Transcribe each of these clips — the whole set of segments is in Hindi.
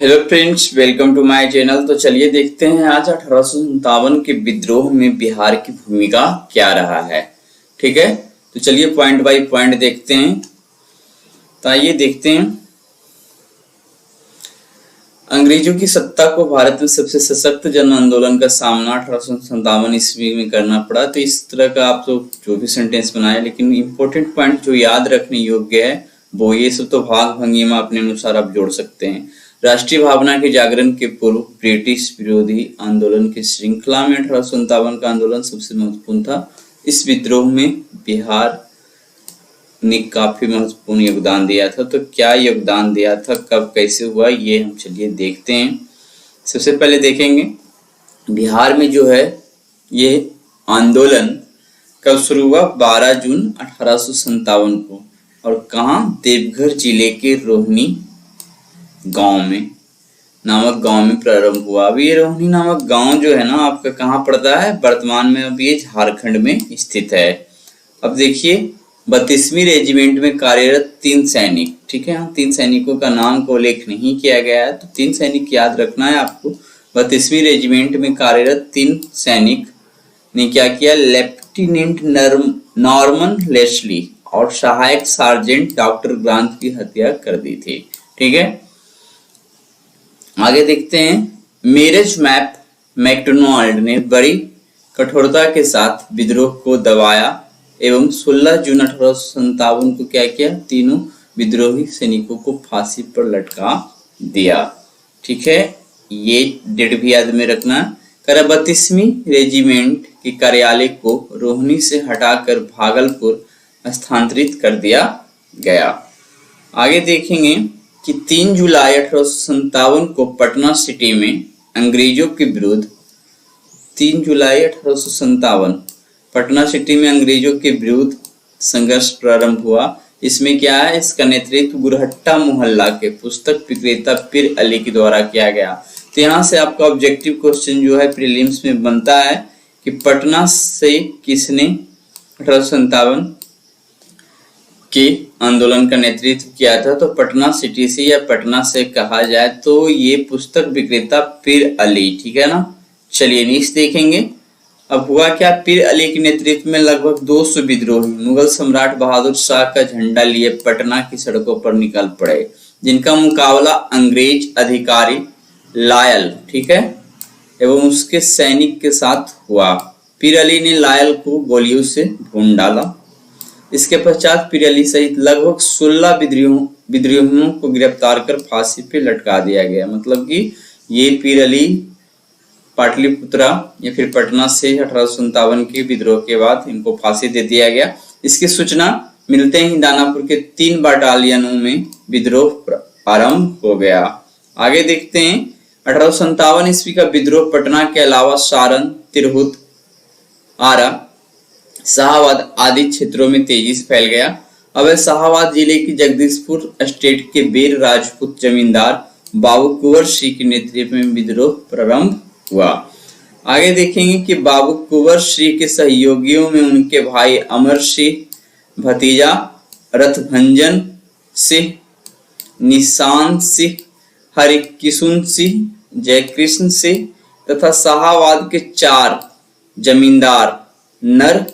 Hello friends, welcome to my channel. तो चलिए देखते हैं आज 1857 के विद्रोह में बिहार की भूमिका क्या रहा है। ठीक है, तो चलिए पॉइंट बाय पॉइंट देखते हैं। तो आइए देखते हैं। अंग्रेजों की सत्ता को भारत में सबसे सशक्त जन आंदोलन का सामना 1857 ईस्वी में करना पड़ा। तो इस तरह का आप तो जो भी सेंटेंस बनाए, लेकिन इंपॉर्टेंट पॉइंट जो याद रखने योग्य है वो ये सब तो भाग भंगिमा अपने अनुसार आप जोड़ सकते हैं। राष्ट्रीय भावना के जागरण के पूर्व ब्रिटिश विरोधी आंदोलन की श्रृंखला में 1857 का आंदोलन सबसे महत्वपूर्ण था। इस विद्रोह में बिहार ने काफी महत्वपूर्ण योगदान दिया था। तो क्या योगदान दिया था, कब, कैसे हुआ, ये हम चलिए देखते हैं। सबसे पहले देखेंगे बिहार में जो है ये आंदोलन कब शुरू हुआ। 12 जून 1857 को, और कहाँ, देवघर जिले के रोहिणी गांव में नामक गांव में प्रारंभ हुआ। अब ये रोहिणी नामक गांव जो है ना आपका कहाँ पड़ता है, वर्तमान में अब ये झारखंड में स्थित है। अब देखिए 32वीं रेजिमेंट में कार्यरत 3 सैनिक, ठीक है, यहाँ 3 सैनिकों का नाम को उल्लेख नहीं किया गया है, तो 3 सैनिक याद रखना है आपको। 32वीं रेजिमेंट में कार्यरत 3 सैनिक ने क्या किया, लेफ्टिनेंट नॉर्मन लेस्ली और सहायक सार्जेंट डॉक्टर ग्रांट की हत्या कर दी थी। ठीक है, आगे देखते हैं। मेरेज मैप मैकडोनाल्ड ने बड़ी कठोरता के साथ विद्रोह को दबाया एवं 16 जून 1857 को क्या किया, तीनों विद्रोही सैनिकों को फांसी पर लटका दिया। ठीक है, ये डेट भी याद में रखना। 32वीं रेजिमेंट के कार्यालय को रोहिणी से हटाकर भागलपुर स्थानांतरित कर दिया गया। आगे देखेंगे कि 3 जुलाई 1857 को पटना सिटी में अंग्रेजों के विरुद्ध 3 जुलाई 1857 पटना सिटी में अंग्रेजों के विरुद्ध संघर्ष प्रारंभ हुआ। इसमें क्या है, इसका नेतृत्व गुरहट्टा मोहल्ला के पुस्तक विक्रेता पीर अली के द्वारा किया गया। तो यहाँ से आपका ऑब्जेक्टिव क्वेश्चन जो है प्रीलिम्स में बनता है कि पटना से किसने 1857 के आंदोलन का नेतृत्व किया था। तो पटना सिटी से या पटना से कहा जाए तो ये पुस्तक विक्रेता पीर अली, ठीक है ना। चलिए नेक्स्ट देखेंगे। अब हुआ क्या, पीर अली के नेतृत्व में लगभग 200 विद्रोही मुगल सम्राट बहादुर शाह का झंडा लिए पटना की सड़कों पर निकल पड़े, जिनका मुकाबला अंग्रेज अधिकारी लायल, ठीक है, एवं उसके सैनिक के साथ हुआ। पीर अली ने लायल को गोलियों से भून डाला। इसके पश्चात पीर अली सहित लगभग 16 विद्रोहियों को गिरफ्तार कर फांसी पे लटका दिया गया। मतलब कि ये पीर अली पाटलिपुत्रा या फिर पटना से 1857 के विद्रोह के बाद इनको फांसी दे दिया गया। इसकी सूचना मिलते ही दानापुर के 3 बटालियनों में विद्रोह आरंभ हो गया। आगे देखते हैं। 1857 ईस्वी का विद्रोह पटना के अलावा सारण, तिरहुत, आरा, शाहाबाद आदि क्षेत्रों में तेजी से फैल गया। अब शाहाबाद जिले की जगदीशपुर स्टेट के बेर राजपूत जमींदार बाबू कुंवर सिंह के नेतृत्व में विद्रोह प्रारंभ हुआ। आगे देखेंगे कि बाबू कुंवर सिंह के सहयोगियों में उनके भाई अमर सिंह, भतीजा रथभंजन सिंह, निशान सिंह, हरिकिशन सिंह, जयकृष्ण सिंह तथा शाहाबाद के 4 जमींदार नर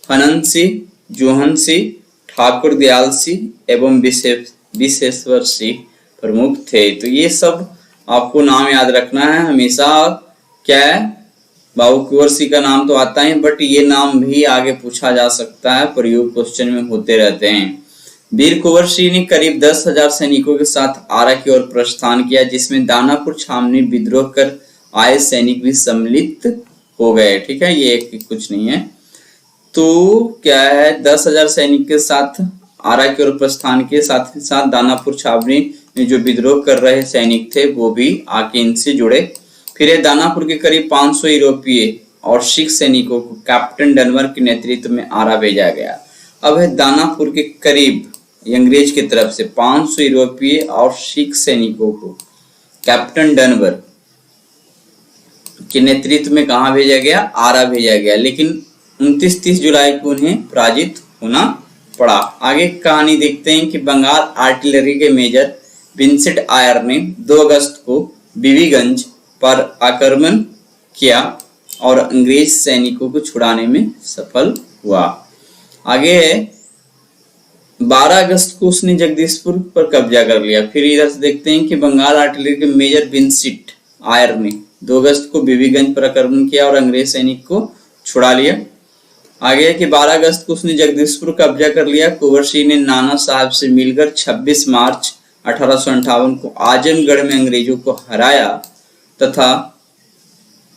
हनन सिंह, जोहन सिंह, ठाकुर दयाल सिंह एवं विशेश्वर सिंह प्रमुख थे। तो ये सब आपको नाम याद रखना है हमेशा। क्या है, बाबू कुंवर सिंह का नाम तो आता है, बट ये नाम भी आगे पूछा जा सकता है, प्रयोग क्वेश्चन में होते रहते हैं। वीर कुंवर सिंह ने करीब 10,000 सैनिकों के साथ आरा की ओर प्रस्थान किया, जिसमें दानापुर छावनी विद्रोह कर आए सैनिक भी सम्मिलित हो गए। ठीक है, ये कुछ नहीं है। तो क्या है, 10,000 सैनिक के साथ आरा की ओर प्रस्थान किए, साथ ही साथ दानापुर छावनी में जो विद्रोह कर रहे सैनिक थे वो भी आके इनसे जुड़े। फिर दानापुर के करीब 500 यूरोपीय और सिख सैनिकों को कैप्टन डनवर के नेतृत्व में आरा भेजा गया। अब है दानापुर के करीब अंग्रेज की तरफ से 500 यूरोपीय और सिख सैनिकों को कैप्टन डनवर के नेतृत्व में कहा भेजा गया, आरा भेजा गया। लेकिन 29-30 जुलाई को उन्हें पराजित होना पड़ा। आगे कहानी देखते हैं कि बंगाल आर्टिलरी के मेजर विंसेंट आयर ने 2 अगस्त को बीबीगंज पर आक्रमण किया और अंग्रेज सैनिकों को छुड़ाने में सफल हुआ। आगे है 12 अगस्त को उसने जगदीशपुर पर कब्जा कर लिया। फिर इधर से देखते हैं कि बंगाल आर्टिलरी के मेजर विंसेंट आयर ने 2 अगस्त को बीबीगंज पर आक्रमण किया और अंग्रेज सैनिक को छुड़ा लिया। आगे है कि 12 अगस्त को उसने जगदीशपुर कब्जा कर लिया। कुंवर सिंह ने नाना साहब से मिलकर 26 मार्च 1858 को आजमगढ़ में अंग्रेजों को हराया तथा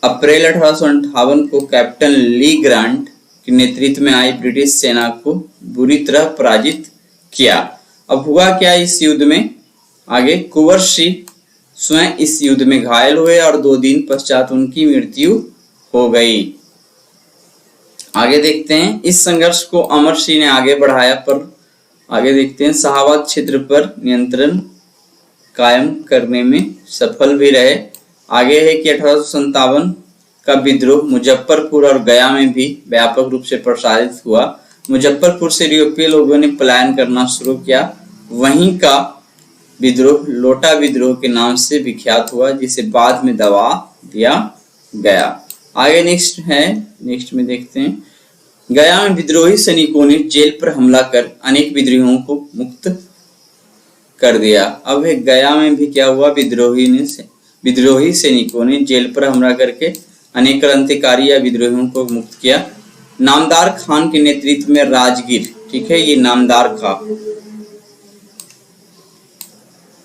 अप्रैल 1858 को कैप्टन ली ग्रांट के नेतृत्व में आई ब्रिटिश सेना को बुरी तरह पराजित किया। अब हुआ क्या इस युद्ध में? आगे कुंवर सिंह स्वयं इस युद्ध में घायल हुए और 2 दिन पश्चात उनकी मृत्यु हो गई। आगे देखते हैं इस संघर्ष को अमर सिंह ने आगे बढ़ाया, पर आगे देखते हैं शाहाबाद क्षेत्र पर नियंत्रण कायम करने में सफल भी रहे। आगे है कि 1857 का विद्रोह मुजफ्फरपुर और गया में भी व्यापक रूप से प्रसारित हुआ। मुजफ्फरपुर से यूरोपीय लोगों ने पलायन करना शुरू किया। वहीं का विद्रोह लोटा विद्रोह के नाम से विख्यात हुआ, जिसे बाद में दबा दिया गया। आगे नेक्स्ट में देखते हैं गया में विद्रोही सैनिकों ने जेल पर हमला कर अनेक विद्रोहियों को मुक्त कर दिया। अब गया में भी क्या हुआ? विद्रोही सैनिकों ने जेल पर हमला करके अनेक क्रांतिकारी या विद्रोहियों को मुक्त किया। नामदार खान के नेतृत्व में राजगीर, ठीक है, ये नामदार खान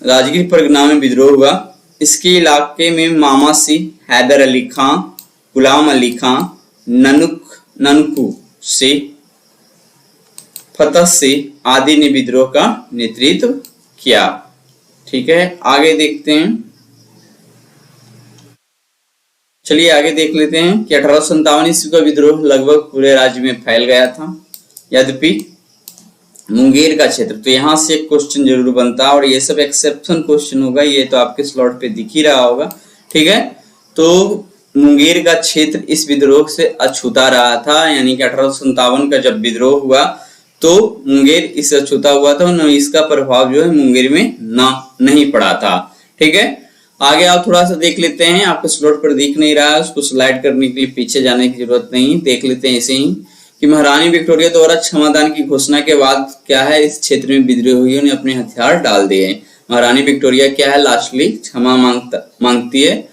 राजगीर परगना में विद्रोह हुआ। इसके इलाके में मामा सिंह, हैदर अली खां, गुलाम अली खां, ननकू सिंह, फतेह सिंह आदि ने विद्रोह का नेतृत्व किया। ठीक है, आगे देखते हैं। चलिए आगे देख लेते हैं कि 1857 ईस्वी का विद्रोह लगभग पूरे राज्य में फैल गया था। यद्यपि मुंगेर का क्षेत्र, तो यहाँ से एक क्वेश्चन जरूर बनता और ये सब एक्सेप्शन क्वेश्चन होगा, ये तो आपके स्लॉट पे दिख ही रहा होगा। ठीक है, तो मुंगेर का क्षेत्र इस विद्रोह से अछूता रहा था, यानी कि 1857 का जब विद्रोह हुआ तो मुंगेर इससे अछूता हुआ था, न इसका प्रभाव जो है मुंगेर में नहीं पड़ा था। ठीक है, आगे आप थोड़ा सा देख लेते हैं, आपके स्लॉट पर दिख नहीं रहा है, उसको स्लाइड करने के लिए पीछे जाने की जरूरत नहीं, देख लेते हैं ऐसे ही कि महारानी विक्टोरिया द्वारा क्षमादान की घोषणा के बाद क्या है, इस क्षेत्र में विद्रोहियों ने अपने हथियार डाल दिए। महारानी विक्टोरिया क्या है, लास्टली क्षमा मांगती है,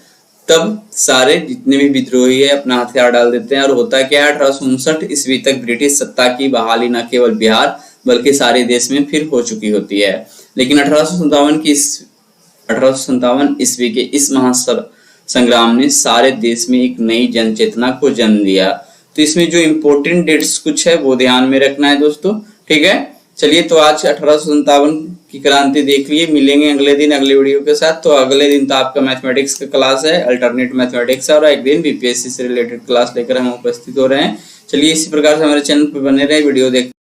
तब सारे जितने भी विद्रोही है अपना हथियार डाल देते हैं। और होता क्या है, 1859 ईस्वी तक ब्रिटिश सत्ता की बहाली न केवल बिहार बल्कि सारे देश में फिर हो चुकी होती है। लेकिन 1857 ईस्वी के इस महासंग्राम ने सारे देश में एक नई जन चेतना को जन्म दिया। तो इसमें जो इम्पोर्टेंट डेट्स कुछ है वो ध्यान में रखना है दोस्तों। ठीक है, चलिए तो आज 1857 की क्रांति देख लिए, मिलेंगे अगले दिन अगले वीडियो के साथ। तो अगले दिन तो आपका मैथमेटिक्स का क्लास है, अल्टरनेट मैथमेटिक्स, और एक दिन बीपीएससी से रिलेटेड क्लास लेकर हम उपस्थित हो रहे हैं। चलिए इसी प्रकार से हमारे चैनल पर बने रहे, वीडियो देख